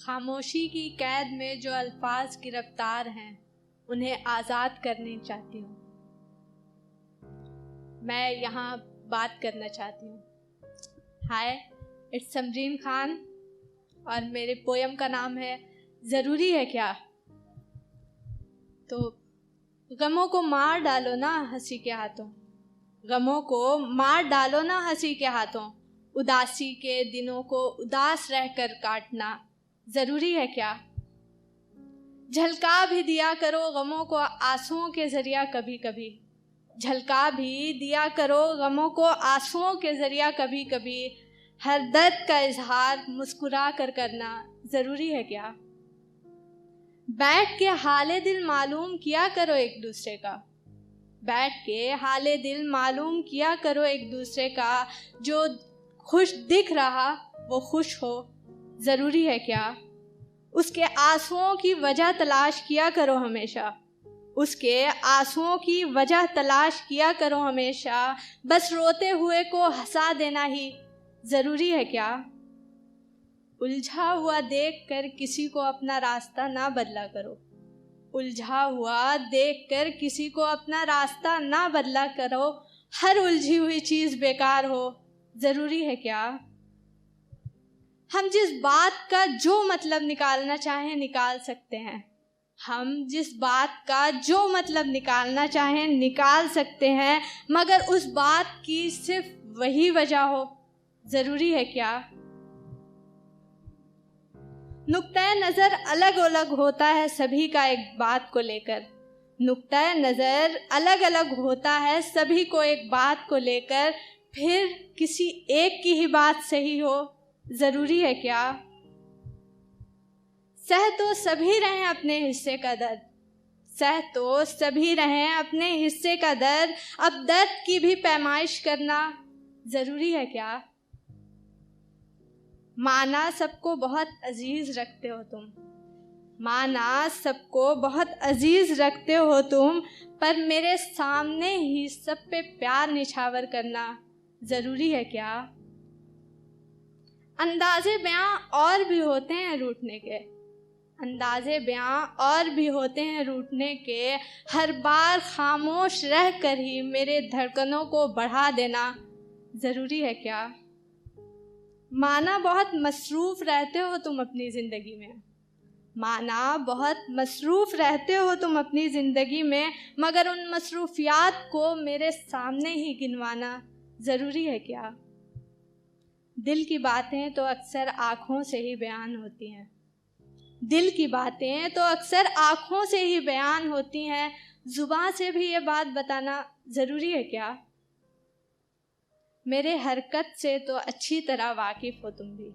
खामोशी की कैद में जो अल्फाज गिरफ्तार हैं उन्हें आज़ाद करनी चाहती हूँ। मैं यहाँ बात करना चाहती हूँ। हाय, इट्स समरीन खान और मेरे पोयम का नाम है ज़रूरी है क्या। तो गमों को मार डालो ना हंसी के हाथों, गमों को मार डालो ना हंसी के हाथों, उदासी के दिनों को उदास रहकर काटना ज़रूरी है क्या। झलका भी दिया करो गमों को आंसुओं के ज़रिया कभी कभी, झलका भी दिया करो गमों को आंसुओं के ज़रिया कभी कभी, हर दर्द का इजहार मुस्कुरा कर करना ज़रूरी है क्या। बैठ के हाले दिल मालूम किया करो एक दूसरे का, बैठ के हाले दिल मालूम किया करो एक दूसरे का, जो खुश दिख रहा वो खुश हो ज़रूरी है क्या। उसके आंसुओं की वजह तलाश किया करो हमेशा, उसके आंसुओं की वजह तलाश किया करो हमेशा, बस रोते हुए को हंसा देना ही ज़रूरी है क्या। उलझा हुआ देखकर किसी को अपना रास्ता ना बदला करो, उलझा हुआ देखकर किसी को अपना रास्ता ना बदला करो, हर उलझी हुई चीज़ बेकार हो ज़रूरी है क्या। हम जिस बात का जो मतलब निकालना चाहें निकाल सकते हैं, हम जिस बात का जो मतलब निकालना चाहें निकाल सकते हैं, मगर उस बात की सिर्फ वही वजह हो ज़रूरी है क्या। नुक्ता नज़र अलग अलग होता है सभी का एक बात को लेकर, नुक्ता नज़र अलग अलग होता है सभी को एक बात को लेकर, फिर किसी एक की ही बात सही हो ज़रूरी है क्या। सह तो सभी रहें अपने हिस्से का दर्द, सह तो सभी रहें अपने हिस्से का दर्द, अब दर्द की भी पैमाइश करना ज़रूरी है क्या। माना सबको बहुत अजीज़ रखते हो तुम, माना सबको बहुत अजीज़ रखते हो तुम, पर मेरे सामने ही सब पे प्यार निछावर करना ज़रूरी है क्या। अंदाज़े बयां और भी होते हैं रूठने के, अंदाज़े बयां और भी होते हैं रूठने के, हर बार खामोश रह कर ही मेरे धड़कनों को बढ़ा देना ज़रूरी है क्या। माना बहुत मसरूफ़ रहते हो तुम अपनी ज़िंदगी में, माना बहुत मसरूफ़ रहते हो तुम अपनी ज़िंदगी में, मगर उन मसरूफियात को मेरे सामने ही गिनवाना ज़रूरी है क्या। दिल की बातें तो अक्सर आँखों से ही बयान होती हैं, दिल की बातें तो अक्सर आँखों से ही बयान होती हैं, ज़ुबान से भी ये बात बताना ज़रूरी है क्या। मेरे हरकत से तो अच्छी तरह वाकिफ़ हो तुम भी,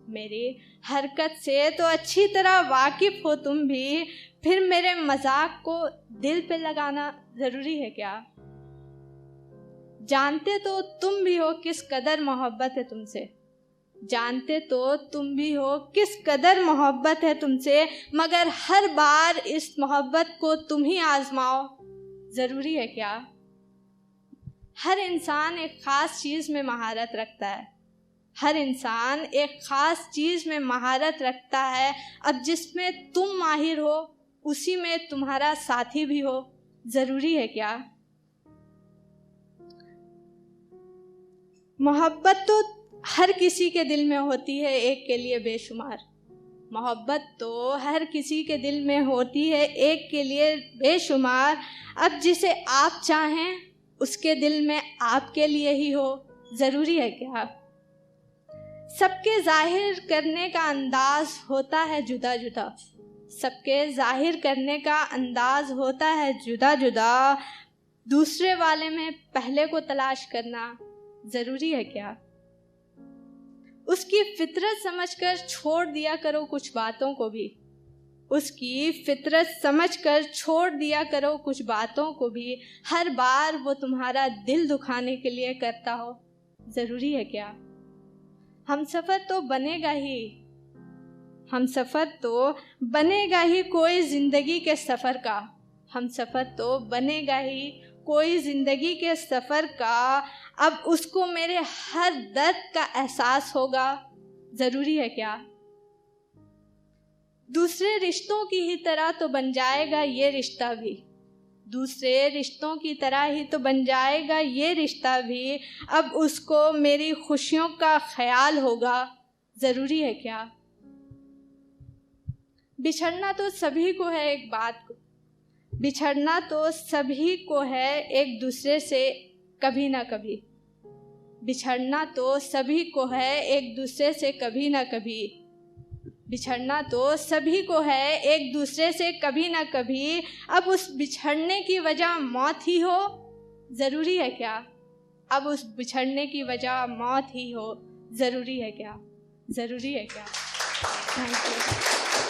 मेरी हरकत से तो अच्छी तरह वाकिफ़ हो तुम भी, फिर मेरे मजाक को दिल पे लगाना ज़रूरी है क्या। जानते तो तुम भी हो किस कदर मोहब्बत है तुमसे, जानते तो तुम भी हो किस कदर मोहब्बत है तुमसे, मगर हर बार इस मोहब्बत को तुम ही आजमाओ ज़रूरी है क्या। हर इंसान एक ख़ास चीज़ में महारत रखता है, हर इंसान एक ख़ास चीज़ में महारत रखता है, अब जिसमें तुम माहिर हो उसी में तुम्हारा साथी भी हो ज़रूरी है क्या। मोहब्बत तो हर किसी के दिल में होती है एक के लिए बेशुमार, मोहब्बत तो हर किसी के दिल में होती है एक के लिए बेशुमार, अब जिसे आप चाहें उसके दिल में आपके लिए ही हो ज़रूरी है क्या। सबके ज़ाहिर करने का अंदाज़ होता है जुदा जुदा, सबके ज़ाहिर करने का अंदाज़ होता है जुदा जुदा, दूसरे वाले में पहले को तलाश करना ज़रूरी है क्या। उसकी फितरत समझकर छोड़ दिया करो कुछ बातों को भी, उसकी फितरत समझकर छोड़ दिया करो कुछ बातों को भी, हर बार वो तुम्हारा दिल दुखाने के लिए करता हो ज़रूरी है क्या। हम सफ़र तो बनेगा ही, हम सफ़र तो बनेगा ही कोई ज़िंदगी के सफ़र का, हम सफ़र तो बनेगा ही कोई ज़िंदगी के सफ़र का, अब उसको मेरे हर दर्द का एहसास होगा ज़रूरी है क्या। दूसरे रिश्तों की ही तरह तो बन जाएगा ये रिश्ता भी, दूसरे रिश्तों की तरह ही तो बन जाएगा ये रिश्ता भी। अब उसको मेरी खुशियों का ख्याल होगा, ज़रूरी है क्या? बिछड़ना तो सभी को है, एक बात को, बिछड़ना तो सभी को है एक दूसरे से कभी ना कभी, बिछड़ना तो सभी को है एक दूसरे से कभी ना कभी, बिछड़ना तो सभी को है एक दूसरे से कभी ना कभी। अब उस बिछड़ने की वजह मौत ही हो, ज़रूरी है क्या? अब उस बिछड़ने की वजह मौत ही हो, ज़रूरी है क्या? ज़रूरी है क्या? Thank you.